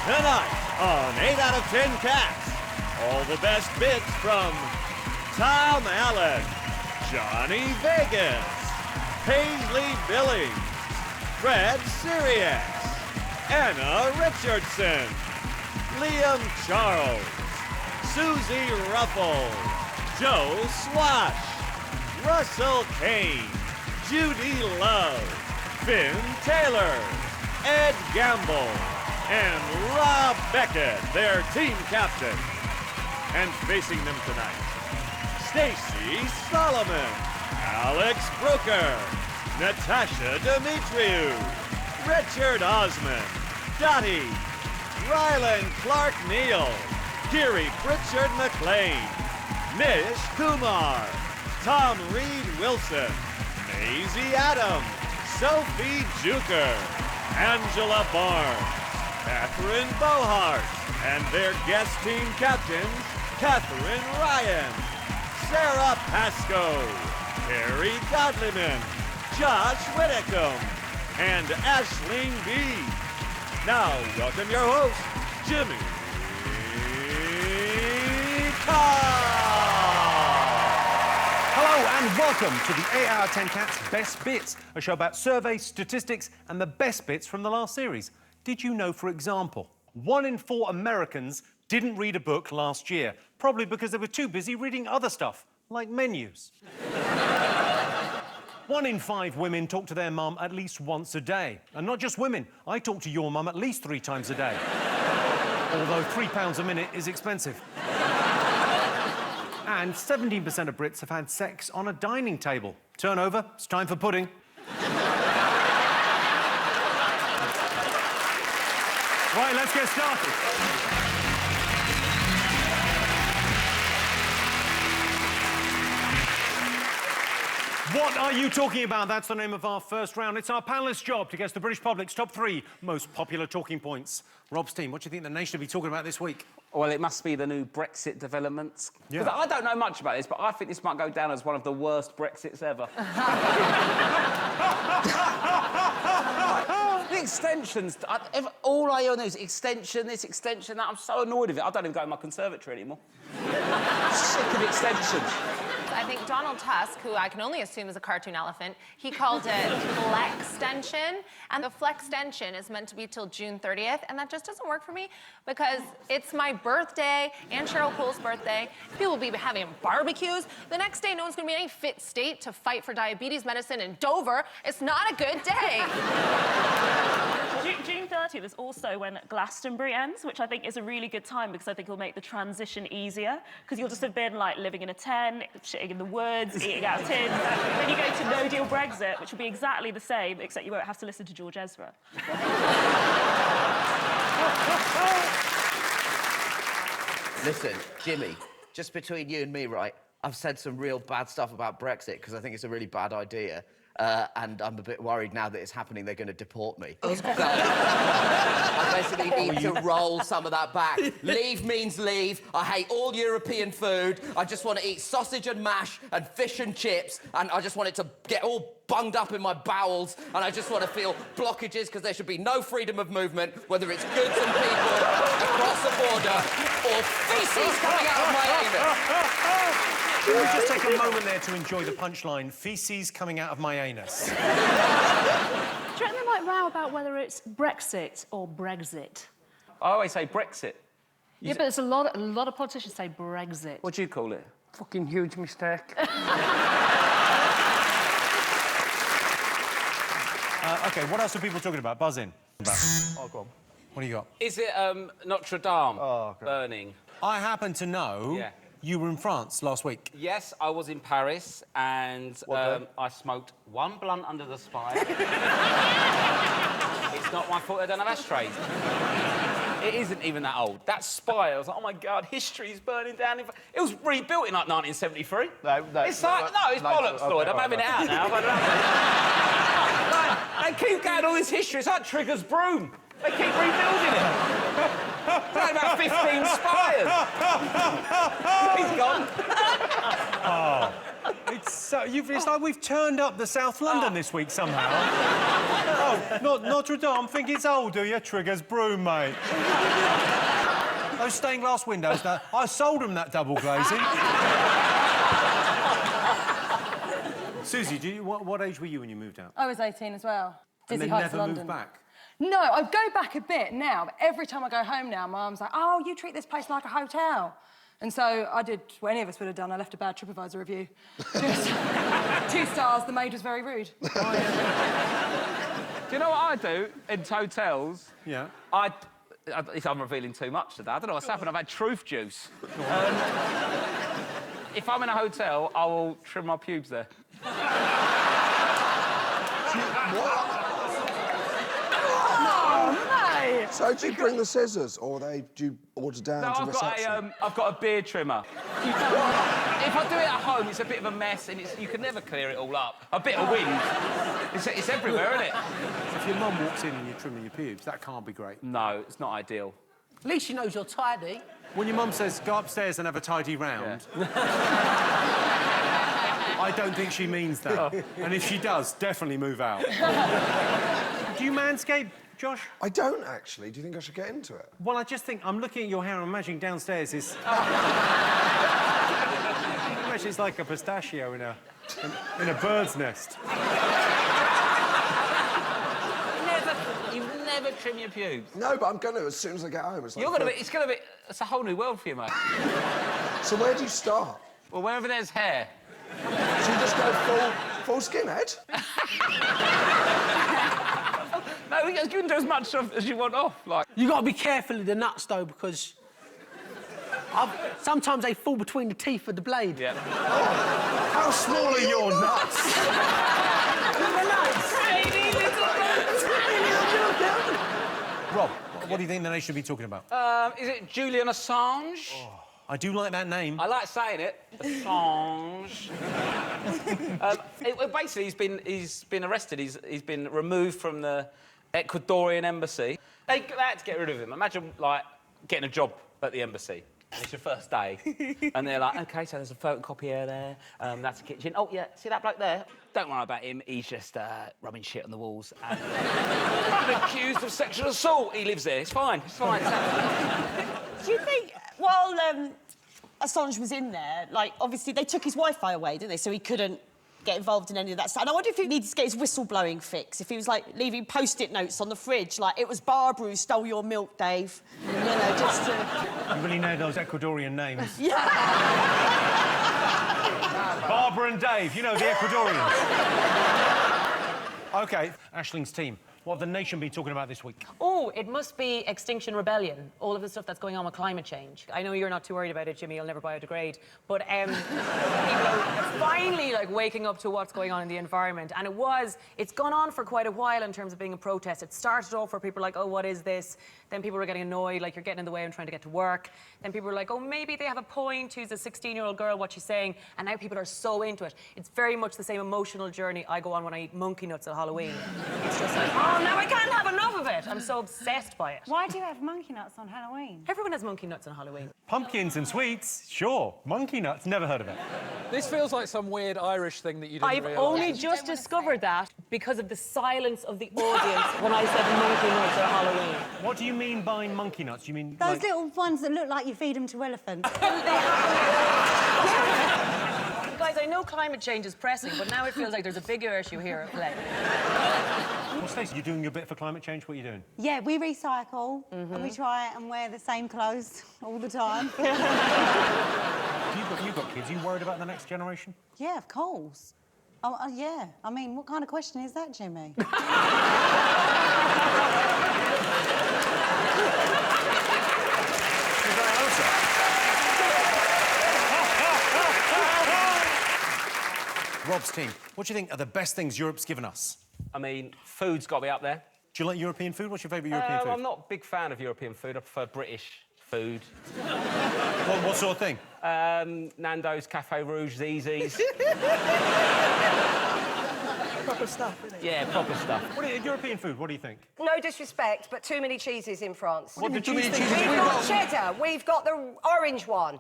Tonight on 8 out of 10 Cats, all the best bits from Tom Allen, Johnny Vegas, Paisley Billings, Fred Sirius, Anna Richardson, Liam Charles, Susie Ruffle, Joe Swash, Russell Kane, Judy Love, Finn Taylor, Ed Gamble, and Rob Beckett, their team captain. And facing them tonight, Stacy Solomon, Alex Brooker, Natasha Demetriou, Richard Osman, Dottie, Rylan Clark Neal, Kiri Pritchard McLean, Nish Kumar, Tom Reed Wilson, Maisie Adams, Sophie Juker, Angela Barnes, Catherine Bohart, and their guest team captains, Catherine Ryan, Sarah Pascoe, Terry Godliman, Josh Whitcomb, and Aisling B. Now, welcome your host, Jimmy Carr. Hello and welcome to the 8 out of 10 Cats Best Bits, a show about surveys, statistics, and the best bits from the last series. Did you know, for example, 1 in 4 Americans didn't read a book last year, probably because they were too busy reading other stuff, like menus. 1 in 5 women talk to their mum at least once a day. And not just women, I talk to your mum at least 3 times a day. Although £3 a minute is expensive. And 17% of Brits have had sex on a dining table. Turn over, it's time for pudding. Right, let's get started. What are you talking about? That's the name of our first round. It's our panellists' job to guess the British public's top 3 most popular talking points. Rob's team, what do you think the nation will be talking about this week? Well, it must be the new Brexit developments. Yeah. 'Cause I don't know much about this, but I think this might go down as one of the worst Brexits ever. The extensions, all I hear is extension, this, extension, that. I'm so annoyed with it. I don't even go to my conservatory anymore. Sick of extensions. I think Donald Tusk, who I can only assume is a cartoon elephant, he called it Flextension. And the Flextension is meant to be till June 30th, and that just doesn't work for me because it's my birthday and Cheryl Cole's birthday. People will be having barbecues. The next day, no one's gonna be in any fit state to fight for diabetes medicine in Dover. It's not a good day. June 30th is also when Glastonbury ends, which I think is a really good time because I think it'll make the transition easier because you'll just have been like living in a tent, shitting in the woods, eating out of tins. Then you go to no-deal Brexit, which will be exactly the same, except you won't have to listen to George Ezra. Listen, Jimmy, just between you and me, right, I've said some real bad stuff about Brexit because I think it's a really bad idea. And I'm a bit worried now that it's happening, they're going to deport me. I basically need to roll some of that back. Leave means leave. I hate all European food. I just want to eat sausage and mash and fish and chips, and I just want it to get all bunged up in my bowels, and I just want to feel blockages because there should be no freedom of movement, whether it's goods and people across the border or feces coming out of my anus. Can we just take a moment there to enjoy the punchline, feces coming out of my anus? Do you reckon they might row about whether it's Brexit or Brexit? I always say Brexit. Yeah, but there's a lot of politicians say Brexit. What do you call it? Fucking huge mistake. OK, what else are people talking about? Buzz in. Oh, go on. What do you got? Is it Notre Dame burning? I happen to know you were in France last week. Yes, I was in Paris, and I smoked 1 blunt under the spire. It's not my fault I don't have ashtrays. It isn't even that old. That spire, I was like, oh my God, history's burning down. It was rebuilt in like 1973. No, it's bollocks, Lloyd. I'm having it out now. They keep going all this history. It's like Trigger's broom. They keep rebuilding it. It's like about 15 spires. He's gone. Oh, it's So it's like we've turned up the South London this week somehow. Oh, Notre Dame, think it's old, do you? Trigger's broom, mate. Those stained glass windows, I sold them that double glazing. Susie, what age were you when you moved out? I was 18 as well. And Dizzy then Heights, never London. moved back? No, I go back a bit now, but every time I go home now, my mum's like, oh, you treat this place like a hotel. And so I did what any of us would have done. I left a bad TripAdvisor review. Just 2 stars, the maid was very rude. Do you know what I do in hotels? Yeah. If I'm revealing too much today, I don't know what's happened. I've had truth juice. If I'm in a hotel, I will trim my pubes there. So do you bring the scissors, or do you order down No, to reception? I've got a beard trimmer. If I do it at home, it's a bit of a mess, and you can never clear it all up. A bit of wind. It's everywhere, isn't it? If your mum walks in and you're trimming your pubes, that can't be great. No, it's not ideal. At least she knows you're tidy. When your mum says, go upstairs and have a tidy round, I don't think she means that. And if she does, definitely move out. Do you manscape, Josh? I don't, actually. Do you think I should get into it? Well, I just think I'm looking at your hair and imagining downstairs is... Imagine it's like a pistachio in a bird's nest. You never trim your pubes. No, but I'm going to as soon as I get home. It's It's a whole new world for you, mate. So where do you start? Well, wherever there's hair. So you just go full skinhead? No, you can do as much stuff as you want off, like... You got to be careful of the nuts, though, because sometimes they fall between the teeth of the blade. Yeah. How small are your nuts? Rob, what do you think the nation should be talking about? Is it Julian Assange? I do like that name. I like saying it. Assange. Basically, he's been arrested. He's been removed from the Ecuadorian embassy. They had to get rid of him. Imagine, like, getting a job at the embassy. It's your first day. And they're like, OK, so there's a photocopier there. That's a kitchen. Oh, yeah, see that bloke there? Don't worry about him. He's just rubbing shit on the walls. And accused of sexual assault. He lives there. It's fine. It's fine. Do you think, while Assange was in there, like, obviously they took his Wi-Fi away, didn't they? So he couldn't get involved in any of that stuff. And I wonder if he needs to get his whistleblowing fix, if he was, like, leaving Post-it notes on the fridge, like, it was Barbara who stole your milk, Dave. You know, just to... You really know those Ecuadorian names. Yeah. Barbara and Dave, you know, the Ecuadorians. OK, Aisling's team. What have the nation been talking about this week? Oh, it must be Extinction Rebellion, all of the stuff that's going on with climate change. I know you're not too worried about it, Jimmy, you'll never biodegrade, but people are finally, like, waking up to what's going on in the environment. And it's gone on for quite a while in terms of being a protest. It started off where people were like, oh, what is this? Then people were getting annoyed, like, you're getting in the way and trying to get to work. Then people were like, oh, maybe they have a point, who's a 16-year-old girl, what she's saying. And now people are so into it. It's very much the same emotional journey I go on when I eat monkey nuts at Halloween. It's just like, oh, now I can't have enough of it. I'm so obsessed by it. Why do you have monkey nuts on Halloween? Everyone has monkey nuts on Halloween. Pumpkins and sweets, sure. Monkey nuts, never heard of it. This feels like some weird Irish thing that you didn't I've realise. only just discovered that because of the silence of the audience when I said monkey nuts at Halloween. What do you mean by monkey nuts? You mean, Those like... little ones that look like you feed them to elephants. Guys, I know climate change is pressing, but now it feels like there's a bigger issue here at play. Well, Stacey, you're doing your bit for climate change. What are you doing? Yeah, we recycle and we try and wear the same clothes all the time. You've got kids. Are you worried about the next generation? Yeah, of course. Oh, yeah. I mean, what kind of question is that, Jimmy? Rob's team, what do you think are the best things Europe's given us? I mean, food's got to be up there. Do you like European food? What's your favourite European food? I'm not a big fan of European food. I prefer British food. What sort of thing? Nando's, Cafe Rouge, Zizzi's. proper stuff, isn't it? Yeah, proper stuff. European food, what do you think? No disrespect, but too many cheeses in France. What do you mean? We've got cheddar, we've got the orange one.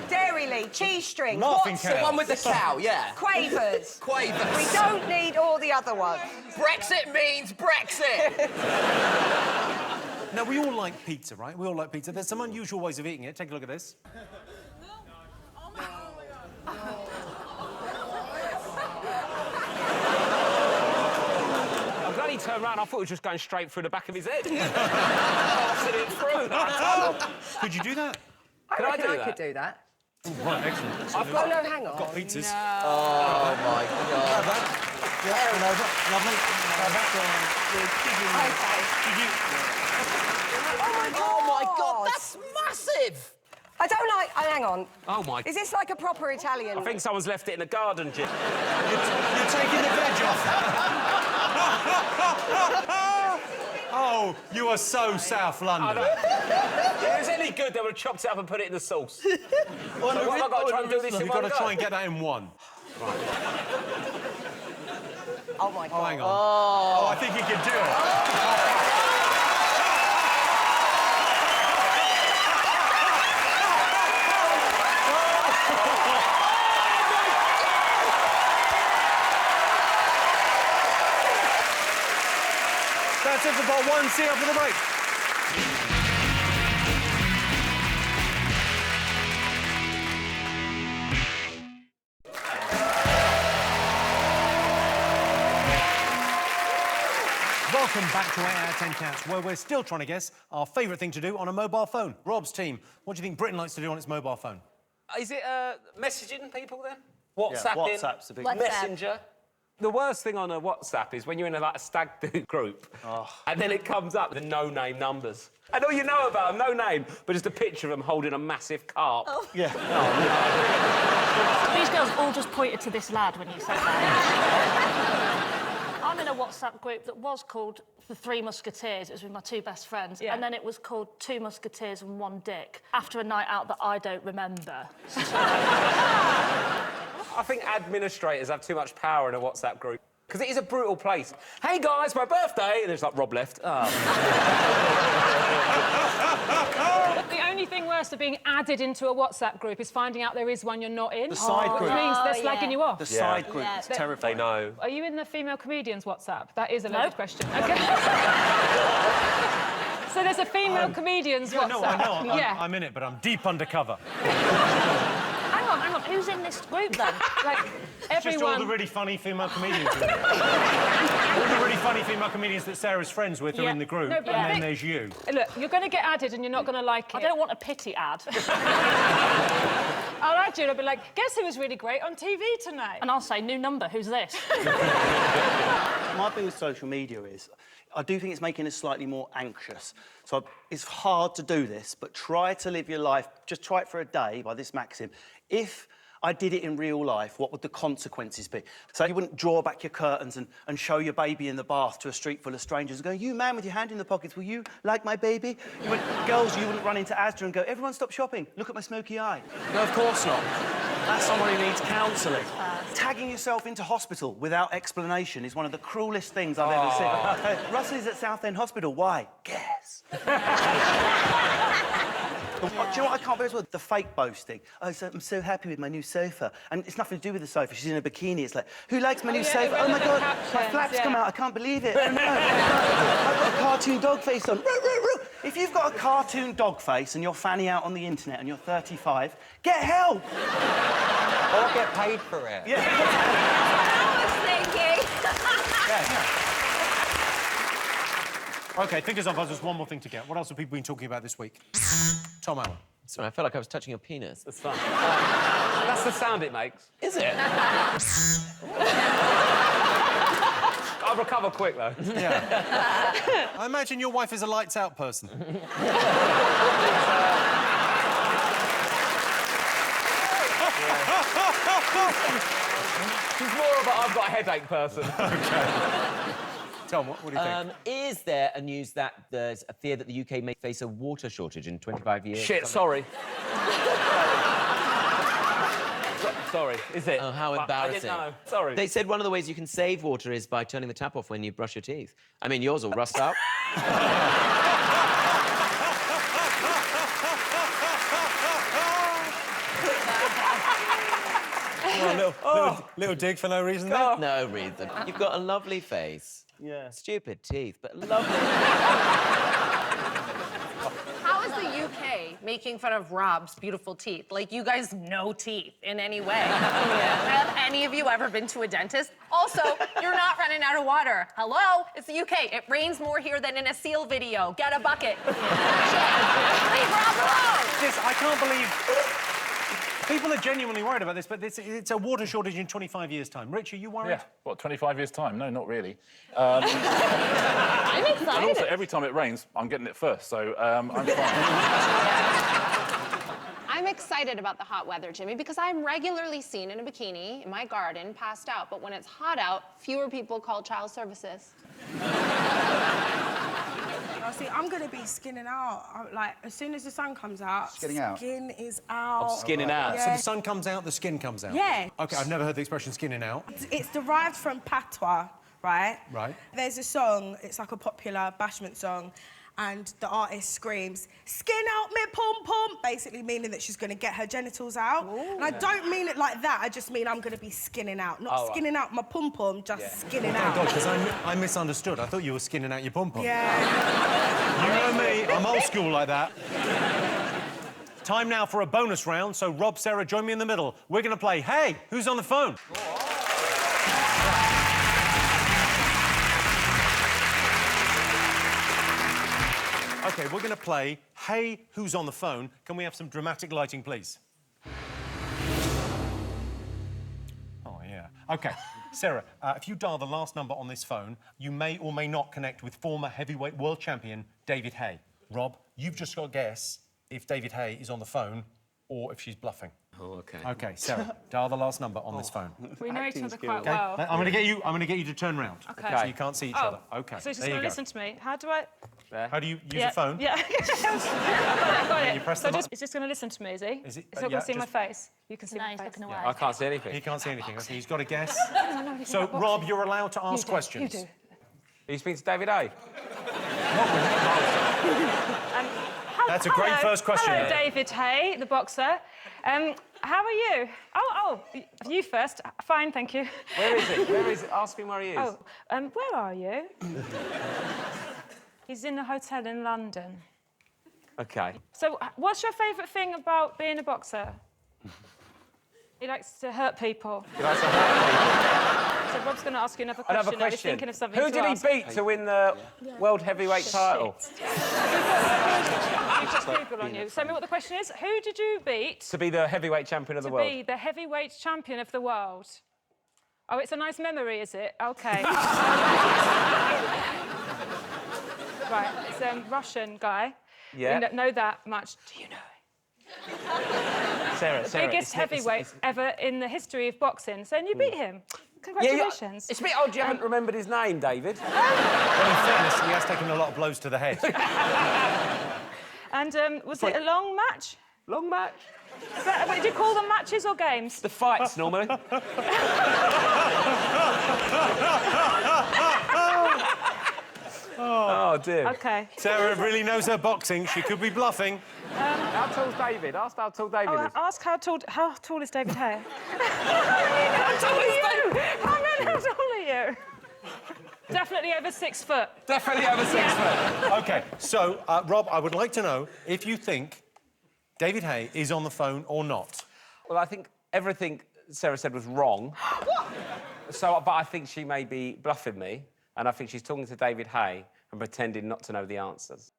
Dairy Lee, cheese strings. What's the one with the cow? Yeah. Quavers. Quavers. We don't need all the other ones. Brexit means Brexit. Now, we all like pizza, right? We all like pizza. There's some unusual ways of eating it. Take a look at this. I'm glad he turned round. I thought he was just going straight through the back of his head. Passing it through. Could you do that? Could I do I that? could do that. Oh, right, excellent. Oh, no, hang on. I've got pizzas. Oh, my God. Lovely. Oh, my God, that's massive! I don't like... hang on. Oh, my... Is this like a proper Italian... I think someone's left it in the garden, Jim. You're taking the veg off. Oh, you are so South London. If it was any good, they would have chopped it up and put it in the sauce. So what have I got to try and do this in You've one got to go? try and get that in one. Right. Oh, my God. Oh, hang on. Oh, I think you can do it. That's it for part one. See you after the break. Welcome back to 8 out of 10 Cats, where we're still trying to guess our favourite thing to do on a mobile phone. Rob's team, what do you think Britain likes to do on its mobile phone? Is it messaging people then? WhatsApping? WhatsApp's a big one. Messenger? The worst thing on a WhatsApp is when you're in a stag do group and then it comes up with the no-name numbers. And all you know about them, no name, but just a picture of them holding a massive carp. Oh. Yeah. These girls all just pointed to this lad when you said that. I'm in a WhatsApp group that was called The Three Musketeers. It was with my two best friends. Yeah. And then it was called Two Musketeers and One Dick, after a night out that I don't remember. I think administrators have too much power in a WhatsApp group. Because it is a brutal place. Hey, guys, my birthday! And it's like, Rob left. Oh. The only thing worse than being added into a WhatsApp group is finding out there is one you're not in. The side group. Which means they're slagging you off. The side group. It's terrifying. They know. Are you in the female comedians WhatsApp? That is a loaded question. Okay. So there's a female comedians WhatsApp. No, I know. Yeah. I'm in it, but I'm deep undercover. Hang on, who's in this group then? Like, It's just all everyone... the really funny female comedians. All the really funny female comedians that Sarah's friends with are in the group, No, but and then there's you. Look, you're going to get added and you're not going to like it. I don't want a pity ad. I'll add you and I'll be like, guess who was really great on TV tonight? And I'll say, new number, who's this? My thing with social media is, I do think it's making us slightly more anxious. So it's hard to do this, but try to live your life, just try it for a day by this maxim. If I did it in real life, what would the consequences be? So you wouldn't draw back your curtains and show your baby in the bath to a street full of strangers and go, you man with your hand in the pockets, will you like my baby? Girls, you wouldn't run into Asda and go, everyone stop shopping, look at my smoky eye. No, of course not. That's someone who needs counselling. Tagging yourself into hospital without explanation is one of the cruelest things I've ever seen. Russell is at Southend Hospital. Why? Guess. Do you know what I can't bear as well? The fake boasting. Oh, I'm so happy with my new sofa. And it's nothing to do with the sofa. She's in a bikini. It's like, who likes my new sofa? Oh, my God, my flap's come out. I can't believe it. Oh, no. I've got a cartoon dog face on. If you've got a cartoon dog face and you're fanning out on the internet and you're 35, get help! Or get paid for it. I was thinking. OK, think of there's one more thing to get. What else have people been talking about this week? Tom Allen. Sorry, I felt like I was touching your penis. That's fun. That's the sound it makes. Is it? I'll recover quick, though. Yeah. I imagine your wife is a lights-out person. She's more of a I've got a headache person. OK. Tom, what do you think? Is there a news that there's a fear that the UK may face a water shortage in 25 years? Shit, sorry. sorry. Is it? Oh, how But embarrassing. I didn't know. Sorry. They said one of the ways you can save water is by turning the tap off when you brush your teeth. I mean, yours will rust out. Little dig for no reason there. No reason. You've got a lovely face. Yeah. Stupid teeth, but lovely. How is the UK making fun of Rob's beautiful teeth? Like, you guys no teeth in any way. Have any of you ever been to a dentist? Also, you're not running out of water. Hello? It's the UK. It rains more here than in a Seal video. Get a bucket. Leave Rob alone. I can't believe... People are genuinely worried about this, but it's a water shortage in 25 years' time. Rich, are you worried? Yeah, what, 25 years' time? No, not really. I'm excited. And also, every time it rains, I'm getting it first, so I'm fine. I'm excited about the hot weather, Jimmy, because I'm regularly seen in a bikini in my garden, passed out. But when it's hot out, fewer people call child services. See, I'm gonna be skinning out. Like, as soon as the sun comes out, Skinning out? Skin is out. Skinning out. Yeah. So the sun comes out, the skin comes out? Yeah. OK, I've never heard the expression skinning out. It's derived from patois, right? Right. There's a song, it's like a popular bashment song, and the artist screams, "Skin out me pom-pom," basically meaning that she's gonna get her genitals out. And I don't mean it like that, I just mean I'm gonna be skinning out. Not skinning out my pom-pom, just skinning out. Oh, God, because I misunderstood. I thought you were skinning out your pom-pom. Yeah. You know me, I'm old school like that. Time now for a bonus round, so Rob, Sarah, join me in the middle. We're going to play Hey, Who's on the Phone? OK, we're going to play Hey, Who's on the Phone? Can we have some dramatic lighting, please? Oh, yeah. OK, Sarah, if you dial the last number on this phone, you may or may not connect with former heavyweight world champion David Haye. Rob, you've just got to guess if David Haye is on the phone or if she's bluffing. Oh, OK. OK, Sarah, dial the last number on this phone. We know each other quite OK, well. I'm going to get you to turn round. OK. So you can't see each other. OK, So she's there going you to go. listen to me. How do I... How do you use a phone? Yeah. Got it. You press So the it's just going to listen to me, is he? Is it? It's not yeah, going to see my just- face. You can see my face. I can't see anything. He can't see anything. OK, he's got to guess. No, he's So, not boxing. Rob, you're allowed to ask You do, questions. You do. Are you speaking to David Haye? That's a great first question. Hello, David Haye, the boxer. How are you? Oh, you first. Fine, thank you. Where is it? Where is it? Ask him where he is. Oh, where are you? He's in a hotel in London. OK. So, what's your favourite thing about being a boxer? He likes to hurt people. He likes to hurt So Rob's going to ask you another question. Another I was question. thinking of something Who to did ask. he beat to win the world heavyweight title? You just Google on you. Tell me what the question is. Who did you beat To be the heavyweight champion of the to world. be the heavyweight champion of the world? Oh, it's a nice memory, is it? OK. Right, it's a Russian guy. Yeah. We know that much. Do you know Sarah, the Sarah. biggest heavyweight ever in the history of boxing? So, and you beat him. Yeah, Congratulations. it's a bit odd you haven't remembered his name, David. Well, in fairness, he has taken a lot of blows to the head. And was it a long match? Long match? What did you call them, matches or games? The fights, normally. Oh, dear. OK. Sarah really knows her boxing. She could be bluffing. How tall's David? Ask how tall David is. Ask how tall is David Haye? How tall are you? How tall are you? Definitely over 6 foot. Definitely over 6 foot. OK, so, Rob, I would like to know if you think David Haye is on the phone or not. Well, I think everything Sarah said was wrong. What? But I think she may be bluffing me, and I think she's talking to David Haye and pretending not to know the answers.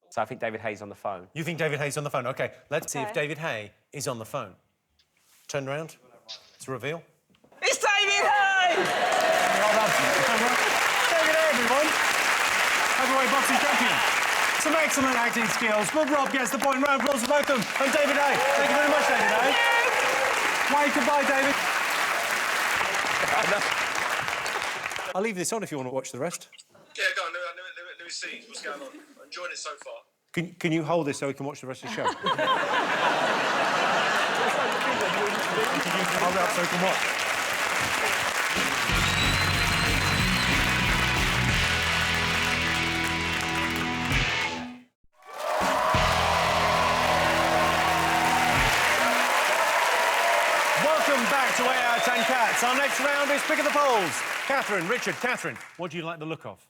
So I think David Haye's on the phone. You think David Haye's on the phone? OK, let's see if Okay. David Haye is on the phone. Turn round. It's a reveal. It's David Haye! David Haye, everyone. Heavyweight boxing champion. Some excellent acting skills, but Rob gets the point. Round applause for both of them. And David Haye. Thank you very much, David Haye. Wave goodbye, David. I'll leave this on if you want to watch the rest. Yeah, go on, let me see what's going on. I'm enjoying it so far. Can you hold this so we can watch the rest of the show? Hold it up so we can watch. Welcome back to 8 out of 10 Cats. Our next round is Pick of the Polls. Catherine, Richard, Catherine, what do you like the look of?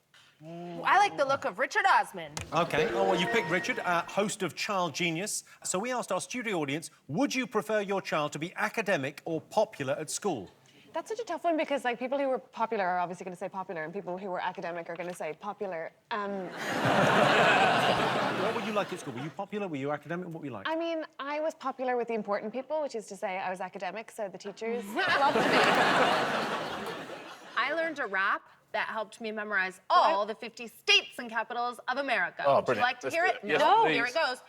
I like the look of Richard Osman. OK. Oh, well, you picked Richard, host of Child Genius. So we asked our studio audience, would you prefer your child to be academic or popular at school? That's such a tough one because, like, people who were popular are obviously going to say popular, and people who were academic are going to say popular. What were you like at school? Were you popular? Were you academic? What were you like? I mean, I was popular with the important people, which is to say I was academic, so the teachers loved me. I learned a rap that helped me memorize all the 50 states and capitals of America. Oh, Would you brilliant. like to Let's hear do it? it. Yes, No, please. here it goes.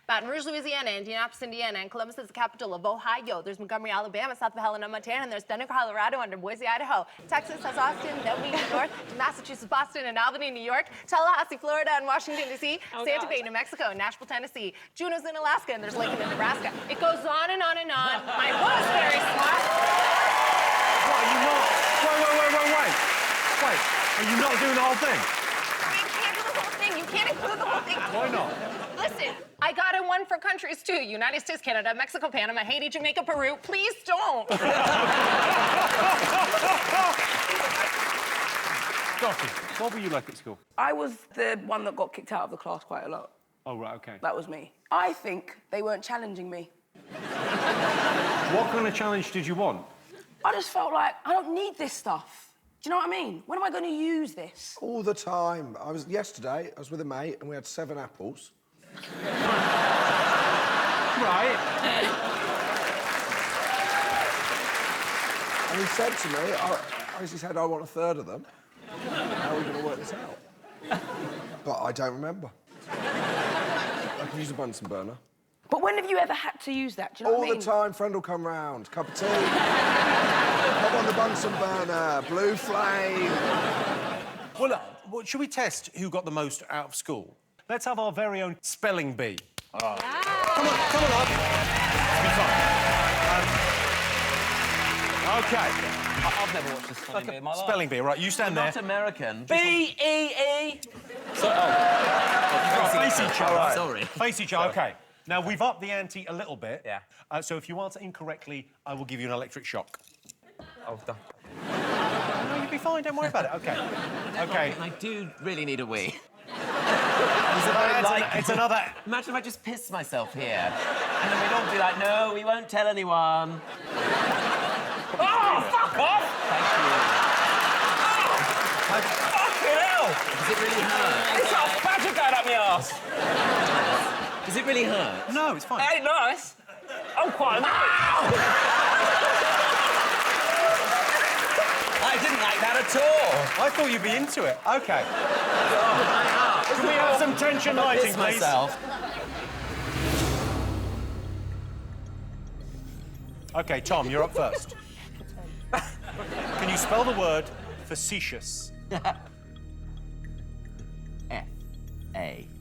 Baton Rouge, Louisiana, Indianapolis, Indiana, and Columbus is the capital of Ohio. There's Montgomery, Alabama, south of Helena, Montana, and there's Denver, Colorado, under Boise, Idaho. Texas has Austin, then we go north to Massachusetts, Boston, and Albany, New York, Tallahassee, Florida, and Washington, D.C., Santa Fe, New Mexico, and Nashville, Tennessee. Juneau's in Alaska, and there's Lincoln in Nebraska. It goes on and on and on. I was very smart. What, are you not? Wait. Wait, are you not doing the whole thing? You can't do the whole thing. You can't include the whole thing. Why not? Listen, I got a one for countries too. United States, Canada, Mexico, Panama, Haiti, Jamaica, Peru. Please don't. Dottie, what were you like at school? I was the one that got kicked out of the class quite a lot. Oh, right, OK. That was me. I think they weren't challenging me. What kind of challenge did you want? I just felt like, I don't need this stuff. Do you know what I mean? When am I going to use this? All the time. Yesterday, I was with a mate and we had 7 apples. Right. And he said to me, he said, I want a third of them. How are we going to work this out? But I don't remember. I can use a Bunsen burner. But when have you ever had to use that? Do you know what I mean? All the time, friend will come round, cup of tea. Pop on the Bunsen burner, blue flame. Well, should we test who got the most out of school? Let's have our very own spelling bee. Come on up. Be fun. OK. I've never watched a spelling bee in my life. Spelling bee, right, you stand there. Not American. B-E-E. Face each other. Right. Sorry. Face each other, OK. Now, we've upped the ante a little bit. Yeah. So if you answer incorrectly, I will give you an electric shock. Oh, done. No, you'll be fine, don't worry about it. OK. OK. I do really need a wee. It's another... Imagine if I just pissed myself here. And then we'd all be like, no, we won't tell anyone. Oh, fuck off! Thank you. Fucking hell! Does it really hurt? It's got a badger going up my arse. Does it really hurt? No, it's fine. It ain't nice. I'm quite annoyed. I didn't like that at all. I thought you'd be into it. OK. Can we have some tension lighting, please? Myself. OK, Tom, you're up first. Can you spell the word facetious? F-A-C-E-I-T.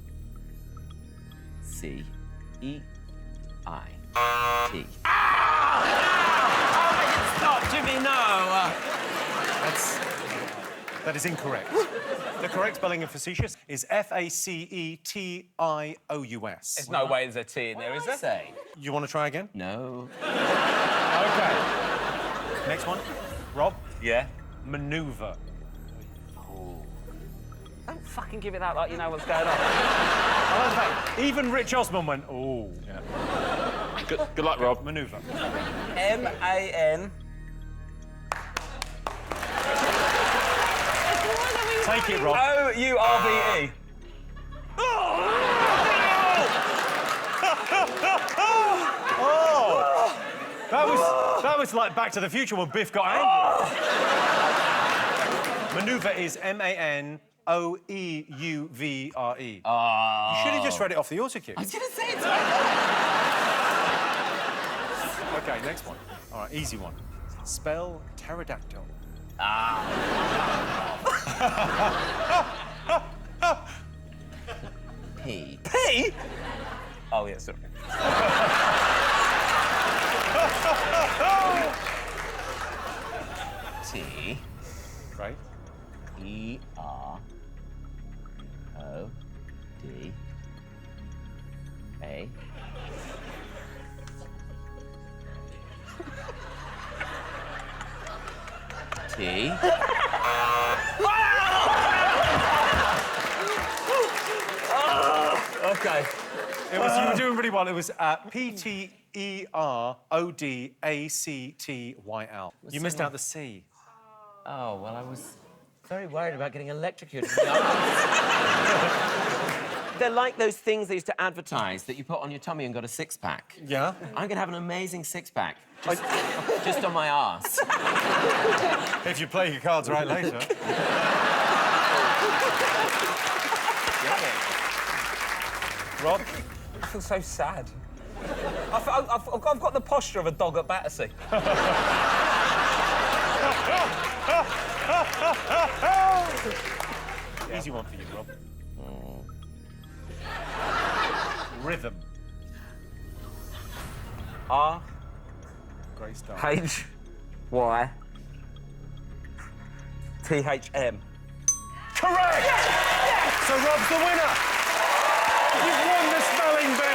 Stop, Jimmy, no! That is incorrect. The correct spelling of facetious is F-A-C-E-T-I-O-U-S. There's no way there's a T in there, is there? Say. You want to try again? No. OK. Next one. Rob? Yeah? Manoeuvre. Don't fucking give it that like you know what's going on. I like the fact, even Rich Osman went, oh. Yeah. Good luck, Rob. Manoeuvre. M-A-N... Take it, Rob. O-U-R-V-E. Oh! That was like Back to the Future when Biff got angry. Manoeuvre is M-A-N-O-E-U-V-R-E. Oh. You should have just read it off the autocue. I was going to say it's OK, next one. All right, easy one. Spell pterodactyl. P. P? Oh, yes, sir. T. Right. E-R-O-D-A. T. Okay. You were doing really well. It was P-T-E-R-O-D-A-C-T-Y-L. You missed out the C. Oh, well, I was very worried about getting electrocuted. They're like those things they used to advertise that you put on your tummy and got a six-pack. Yeah? I'm going to have an amazing six-pack. Just on my arse. If you play your cards right later. Rob? I feel so sad. I've got the posture of a dog at Battersea. Easy one for you, Rob. Rhythm. R. Great start. H. Y. T-H-M. Correct! Yes! So Rob's the winner! You've won the spelling bee!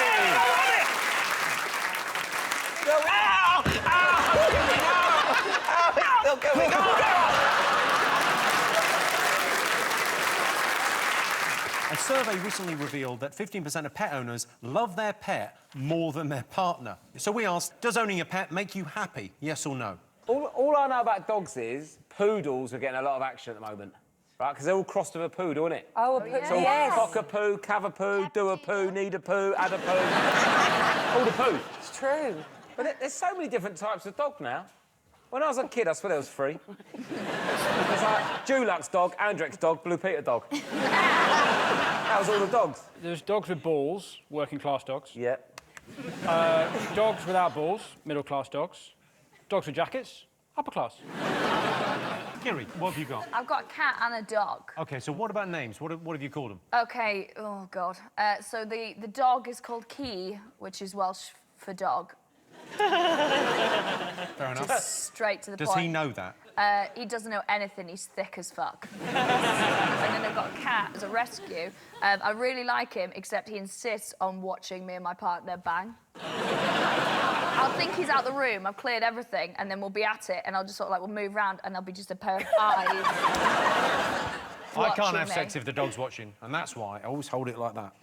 A survey recently revealed that 15% of pet owners love their pet more than their partner. So we asked, does owning a pet make you happy? Yes or no? All I know about dogs is poodles are getting a lot of action at the moment. Right, because they're all crossed with a poodle, innit? Oh, a poodle, So yes. cock-a-poo, cavapoo, do-a-poo, need-a-poo, add-a-poo. All the poo. It's true. But there's so many different types of dog now. When I was a kid, I swear there was 3. There's like Dulux dog, Andrex dog, Blue Peter dog. That was all the dogs. There's dogs with balls, working-class dogs. Yeah. Dogs without balls, middle-class dogs. Dogs with jackets, upper-class. Kiri, what have you got? I've got a cat and a dog. OK, so what about names? What have you called them? Okay, oh, God. So the dog is called Key, which is Welsh for dog. Fair enough. Straight to the Does point. he know that? He doesn't know anything. He's thick as fuck. And then I've got a cat as a rescue. I really like him, except he insists on watching me and my partner bang. I'll think he's out the room, I've cleared everything, and then we'll be at it, and I'll just sort of like, we'll move around, and there'll be just a pair of eyes. I can't have me. sex if the dog's watching, and that's why I always hold it like that.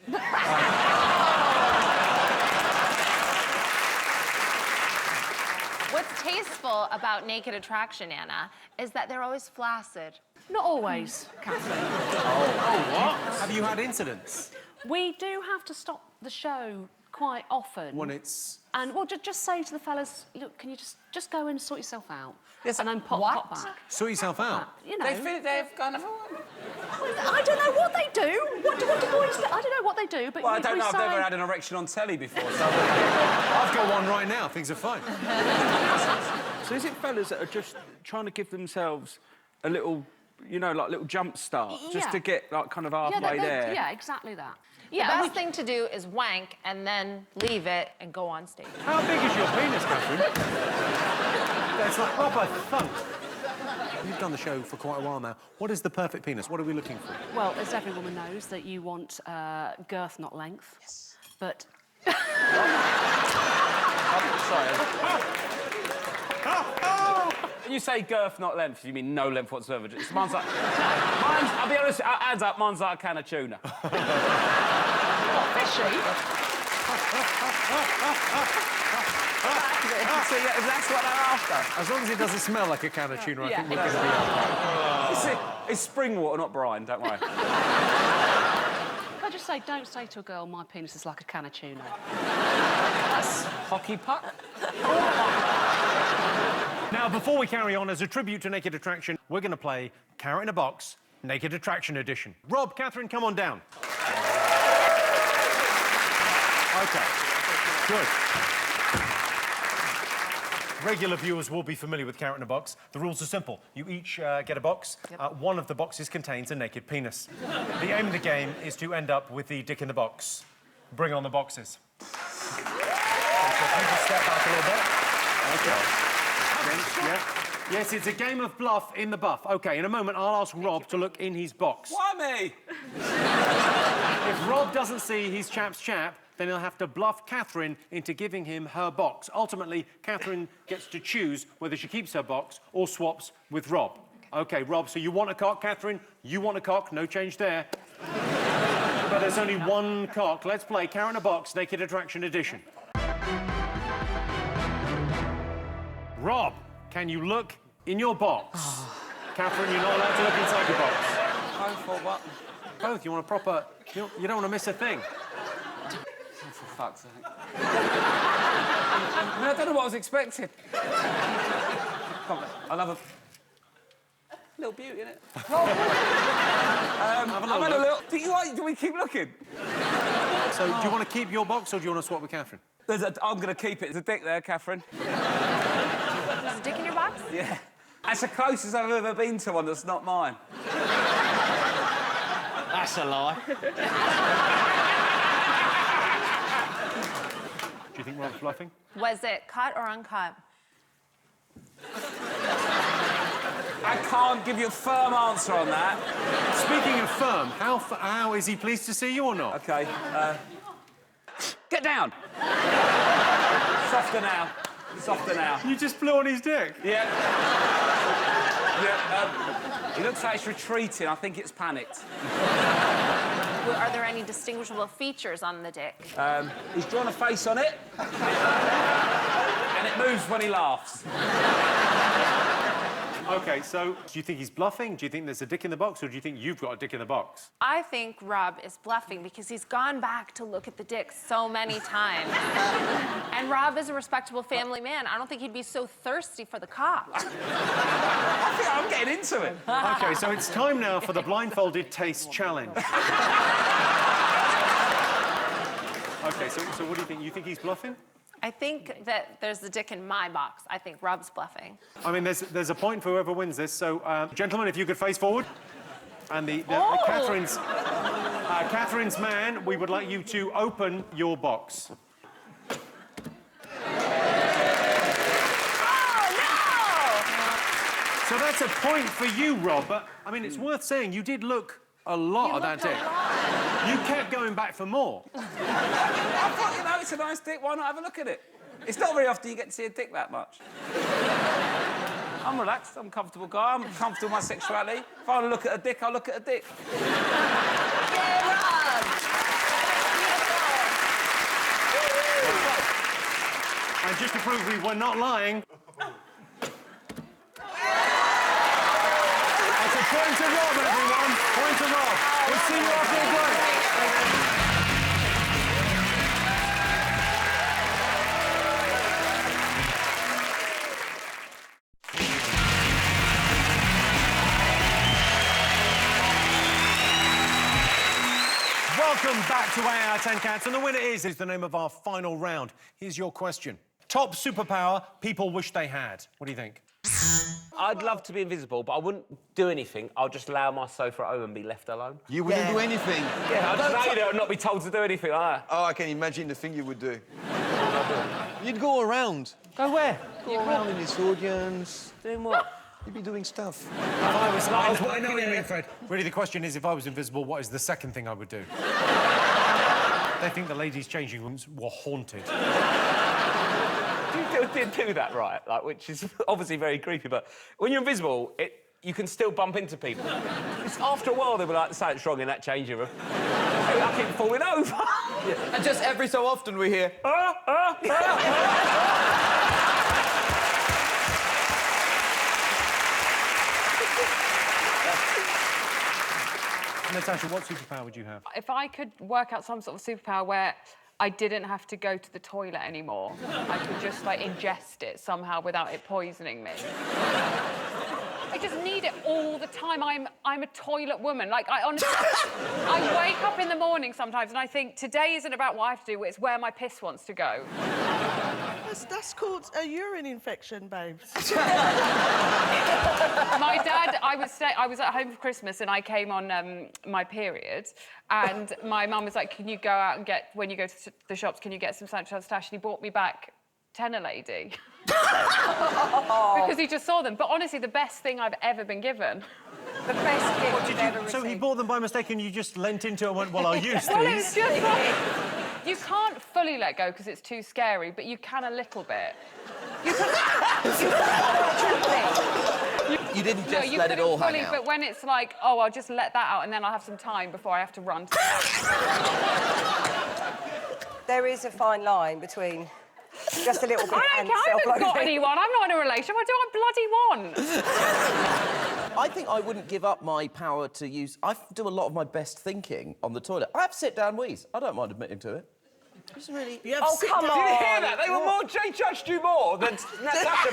What's tasteful about Naked Attraction, Anna, is that they're always flaccid. Not always, Catherine. What? Have you had incidents? We do have to stop the show quite often. When it's... And, well, just say to the fellas, can you just go and sort yourself out? Yes. And then pop back. Sort yourself out? You know. They've gone... I don't know what they do. What do boys do? I don't know what they do, but Well, I don't know. say... I've never had an erection on telly before, so... I've got one right now. Things are fine. So is it fellas that are just trying to give themselves a little, you know, like little jump start, just to get, like, kind of halfway there? Yeah, exactly that. Yeah, the best thing to do is wank and then leave it and go on stage. How big is your penis, Catherine? That's a proper thunk. You've done the show for quite a while now. What is the perfect penis? What are we looking for? Well, as every woman knows, that you want girth, not length. Yes. But... When you say girth, not length, you mean no length whatsoever. Mine's like... I'll be honest, hands up, mine's like a can of tuna. Fishy? See, if that's what they're after. As long as it doesn't smell like a can of tuna, I think we're going to be OK. It's spring water, not brine, don't worry. I just say, don't say to a girl, my penis is like a can of tuna. That's hockey puck. Now, before we carry on, as a tribute to Naked Attraction, we're going to play Carrot in a Box, Naked Attraction Edition. Rob, Catherine, come on down. OK. Good. Regular viewers will be familiar with Carrot in a Box. The rules are simple. You each get a box. One of the boxes contains a naked penis. The aim of the game is to end up with the dick in the box. Bring on the boxes. You just step back a little bit. Okay. Yeah. Yes, it's a game of bluff in the buff. OK, in a moment, I'll ask Rob to look in his box. Why me? If Rob doesn't see his chap's chap, then he'll have to bluff Catherine into giving him her box. Ultimately, Catherine gets to choose whether she keeps her box or swaps with Rob. OK, Rob, so you want a cock, Catherine? You want a cock, no change there. But there's only one cock. Let's play Carrot in a Box, Naked Attraction Edition. Rob, can you look in your box? Catherine, you're not allowed to look inside your box. Going for what? Both, you want a proper... You don't want to miss a thing. Oh, for fuck's sake. I don't know what I was expecting. Come on, I'll have a... little beauty, innit? Have a little look. Do we keep looking? So, do you want to keep your box or do you want to swap with Catherine? I'm going to keep it. There's a dick there, Catherine. There's a dick in your box? Yeah. That's the closest I've ever been to one that's not mine. That's a lie. Do you think Rob's bluffing? Was it cut or uncut? I can't give you a firm answer on that. Speaking of firm, how is he pleased to see you or not? OK, get down. Softer now. Softer now. You just blew on his dick? Yeah. He looks like it's retreating. I think it's panicked. Are there any distinguishable features on the dick? He's drawn a face on it. And it moves when he laughs. OK, so do you think he's bluffing? Do you think there's a dick in the box, or do you think you've got a dick in the box? I think Rob is bluffing because he's gone back to look at the dick so many times. And Rob is a respectable family man. I don't think he'd be so thirsty for the cock. I think I'm getting into it. OK, so it's time now for the blindfolded taste challenge. OK, so what do you think? You think he's bluffing? I think that there's the dick in my box. I think Rob's bluffing. I mean, there's a point for whoever wins this. So, gentlemen, if you could face forward. And Catherine's man, we would like you to open your box. So that's a point for you, Rob. But, I mean, it's worth saying you did look a lot at that dick. You kept going back for more. I thought, you know, it's a nice dick. Why not have a look at it? It's not very often you get to see a dick that much. I'm relaxed. I'm a comfortable guy. I'm comfortable with my sexuality. If I want to look at a dick, I'll look at a dick. And just to prove we were not lying... That's a point to Rob, everyone. Point to Rob. We'll see you after the break. Welcome back to 8 out of 10 Cats, and the winner is the name of our final round. Here's your question. Top superpower people wish they had. What do you think? I'd love to be invisible, but I wouldn't do anything. I'll just lay on my sofa at home and be left alone. You wouldn't do anything? Yeah, I'd just lay there and not be told to do anything like that. Oh, I can imagine the thing you would do. You'd go around. Go where? Go around in his audience. Doing what? You'd be doing stuff. I know what you mean, Fred. Really, the question is, if I was invisible, what is the second thing I would do? They think the ladies' changing rooms were haunted. You did do that, right? Like, which is obviously very creepy, but when you're invisible, you can still bump into people. After a while, they'll be like, something's wrong in that changing room. I keep falling over. Yeah. And just every so often we hear... Natasha, what superpower would you have? If I could work out some sort of superpower where I didn't have to go to the toilet anymore, I could just, like, ingest it somehow without it poisoning me. I just need it all the time. I'm a toilet woman. Like, I honestly... I wake up in the morning sometimes and I think, today isn't about what I have to do, it's where my piss wants to go. That's called a urine infection, babes. My dad, I was at home for Christmas and I came on my period, and my mum was like, "Can you go out and get, when you go to the shops, can you get some Sanchez Stash?" And he bought me back Tenor Lady. Because he just saw them. But honestly, the best thing I've ever been given. The best gift I've ever received. So he bought them by mistake and you just leant into it and went, well, I'll use Well, these. it's just like, you can't fully let go because it's too scary, but you can a little bit. You didn't just you let it all fully, hang out. But when it's like, oh, I'll just let that out and then I'll have some time before I have to run to the house. There is a fine line between just a little bit and I haven't got self-loathing. anyone. I'm not in a relationship. What do I bloody want? I think I wouldn't give up my power to use... I do a lot of my best thinking on the toilet. I have sit-down wheeze. I don't mind admitting to it. It's really... Oh, come on! Did you hear that? They were more... Jay judged you more than Natasha.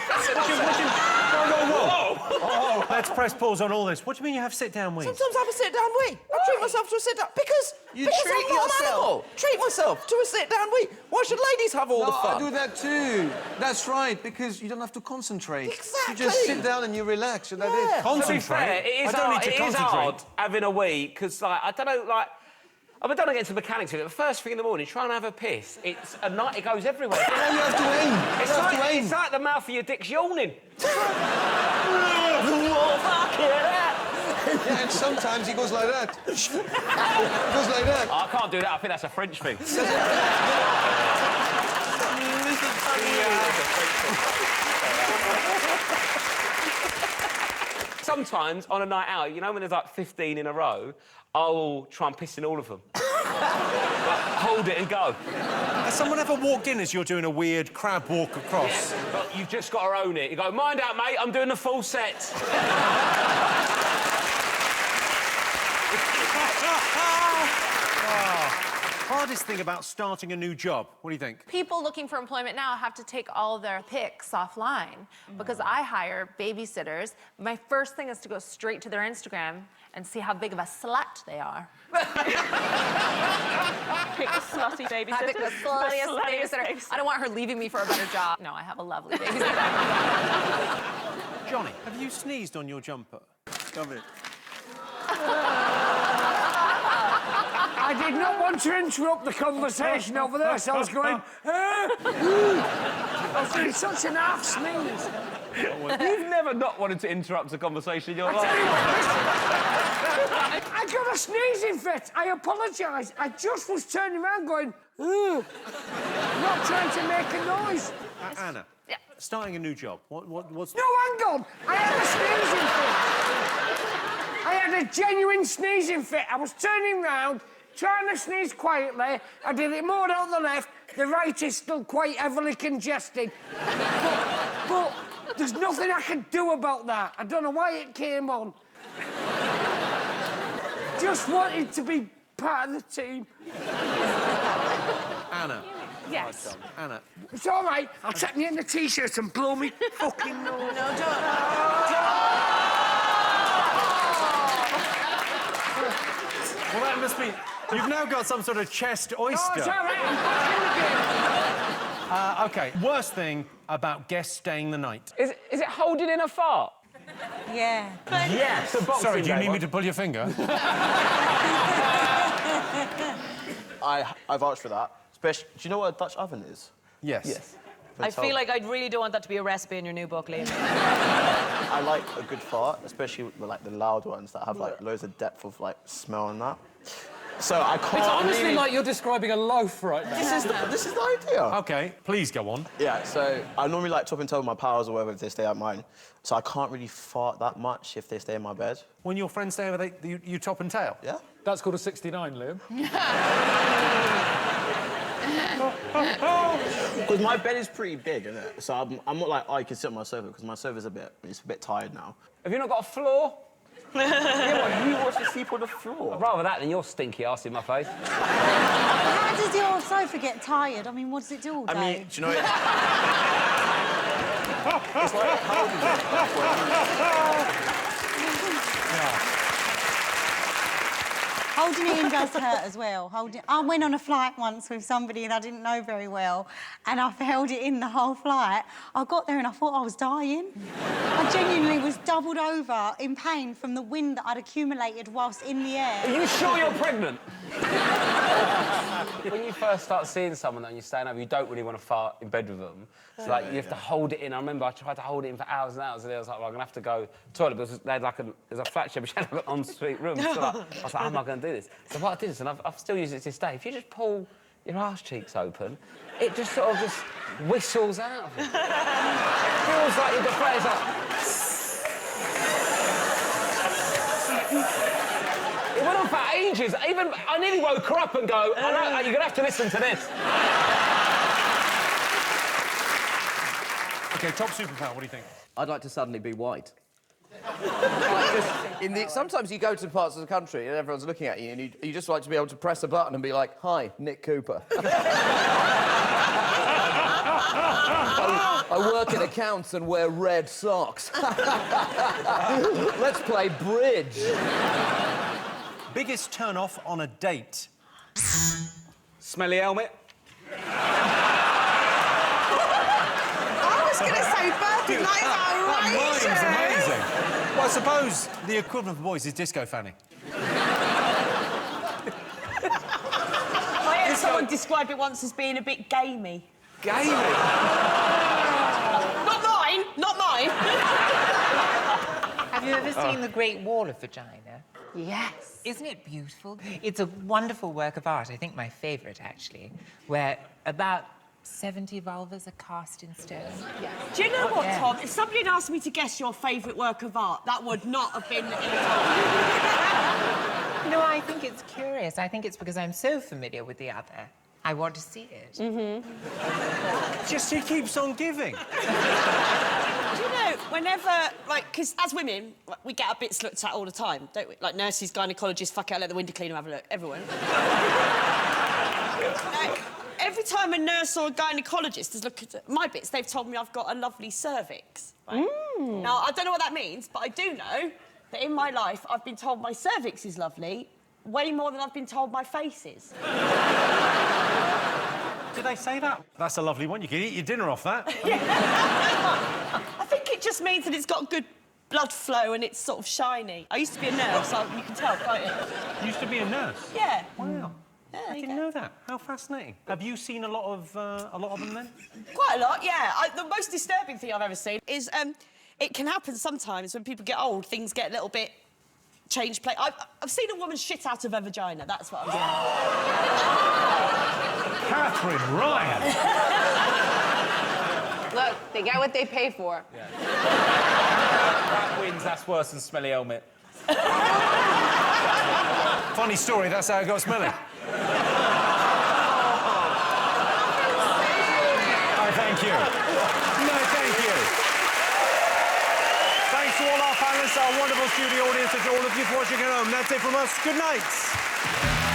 Whoa! Let's press pause on all this. What do you mean you have sit-down wheeze? Sometimes I have a sit-down wee. I treat myself to a sit-down... Because You because treat I'm not an yourself. animal. Treat myself to a sit-down wee. Why should ladies have all the fun? I do that too. That's right, because you don't have to concentrate. Exactly. You just sit down and you relax, and that is. To be fair, it is hard having a wee, because, like, I don't know, like... I don't want to get into the mechanics of it, but first thing in the morning, try and have a piss. It's a night, it goes everywhere. No, you have to aim. It's like the mouth of your dick's yawning. Yeah, and sometimes he goes like that. He goes like that. I can't do that, I think that's a French thing. Sometimes, on a night out, you know when there's like 15 in a row, I'll try and piss in all of them. Like, hold it and go. Has someone ever walked in as you're doing a weird crab walk across? Yeah, but you've just got to own it. You go, mind out, mate, I'm doing the full set. Hardest thing about starting a new job, what do you think? People looking for employment now have to take all their pics offline because I hire babysitters. My first thing is to go straight to their Instagram and see how big of a slut they are. Pick the slutty babysitter. I pick the sluttiest babysitter. I don't want her leaving me for a better job. No, I have a lovely babysitter. Johnny, have you sneezed on your jumper? Come here. I did not want to interrupt the conversation over there, so I was going... I was doing such an half sneeze. You've never not wanted to interrupt a conversation in your life. I got a sneezing fit. I apologise. I just was turning around going, ooh, not trying to make a noise. Anna, starting a new job, what's... No, hang on. I had a sneezing fit. I had a genuine sneezing fit. I was turning round, trying to sneeze quietly. I did it more on the left. The right is still quite heavily congested. But there's nothing I can do about that. I don't know why it came on. Just wanted to be part of the team. Anna. Yes. Anna. It's all right. I'll take me in the T-shirt and blow me fucking nose. No, don't. Well, that must be... You've now got some sort of chest oyster. Oh, it's all right. I'm back in again. OK, worst thing about guests staying the night. Is it holding in a fart? Yeah. Yes. Sorry, do you need me to pull your finger? I vouch for that. Especially, do you know what a Dutch oven is? Yes. Yes. I feel like I really don't want that to be a recipe in your new book, Liam. I like a good fart, especially with, like the loud ones that have like loads of depth of like smell and that. So I can't. It's honestly really... like you're describing a loaf right now. This is the idea. OK, please go on. Yeah, so I normally like top and toe with my pals or whatever if they stay at mine. So I can't really fart that much if they stay in my bed. When your friends stay over, you top and tail? Yeah. That's called a 69, Liam. Because my bed is pretty big, isn't it? So I'm not like, oh, you can sit on my sofa, because my sofa's a bit tired now. Have you not got a floor? Yeah, well, who wants to sleep on the floor? I'd rather that than your stinky ass in my face. How does your sofa get tired? I mean, what does it do all day? I mean, do you know it? It's like, how does it? Holding it in does hurt as well. I went on a flight once with somebody that I didn't know very well, and I held it in the whole flight. I got there and I thought I was dying. I genuinely was doubled over in pain from the wind that I'd accumulated whilst in the air. Are you sure you're pregnant? When you first start seeing someone and you're staying over, you don't really want to fart in bed with them. It's like you have to hold it in. I remember I tried to hold it in for hours and hours, and I was like, well, I'm gonna have to go to the toilet because they had there's a flat share, but she had like an ensuite room. So I was like, how am I going to do this? So what I did is, and I've still used it to this day. If you just pull your arse cheeks open, it just sort of just whistles out of it. It feels like you're depressed. It went on for ages. Even I nearly woke her up and go, I know, you're gonna have to listen to this. OK, top superpower, what do you think? I'd like to suddenly be white. Sometimes you go to parts of the country and everyone's looking at you and you just like to be able to press a button and be like, hi, Nick Cooper. I work in accounts and wear red socks. Let's play bridge. Biggest turn-off on a date? Smelly helmet. I was going to say burping, that is outrageous. Mine's amazing. Well, I suppose the equivalent for boys is disco fanning. I heard someone describe it once as being a bit gamey. Gamey? Not mine, not mine. Have you ever seen The Great Wall of Vagina? Yes. Isn't it beautiful? It's a wonderful work of art, I think my favourite, actually, where about 70 vulvas are cast in stone. Yeah. Do you know what, Tom? If somebody had asked me to guess your favourite work of art, that would not have been... No, I think it's curious. I think it's because I'm so familiar with the other. I want to see it. Mm-hmm. Just he keeps on giving. Do you know, whenever, like, because as women, we get our bits looked at all the time, don't we? Like nurses, gynecologists, fuck it, let the window cleaner have a look. Everyone. Every time a nurse or a gynecologist has looked at my bits, they've told me I've got a lovely cervix. Right? Now, I don't know what that means, but I do know that in my life, I've been told my cervix is lovely way more than I've been told my face is. Did they say that? That's a lovely one. You can eat your dinner off that. I think it just means that it's got good blood flow and it's sort of shiny. I used to be a nurse, so you can tell, can't you? You used to be a nurse? Yeah. Wow. I didn't know that. How fascinating. Have you seen a lot of them then? Quite a lot, yeah. The most disturbing thing I've ever seen is it can happen sometimes when people get old, things get a little bit change place. I've seen a woman shit out of her vagina, that's what I'm saying. Catherine Ryan! Look, they get what they pay for. Yeah. That wins, that's worse than smelly helmet. Funny story, that's how it got smelly. Thank you. No, thank you. Thanks to all our panelists, our wonderful studio audience, and to all of you for watching at home. That's it from us. Good night.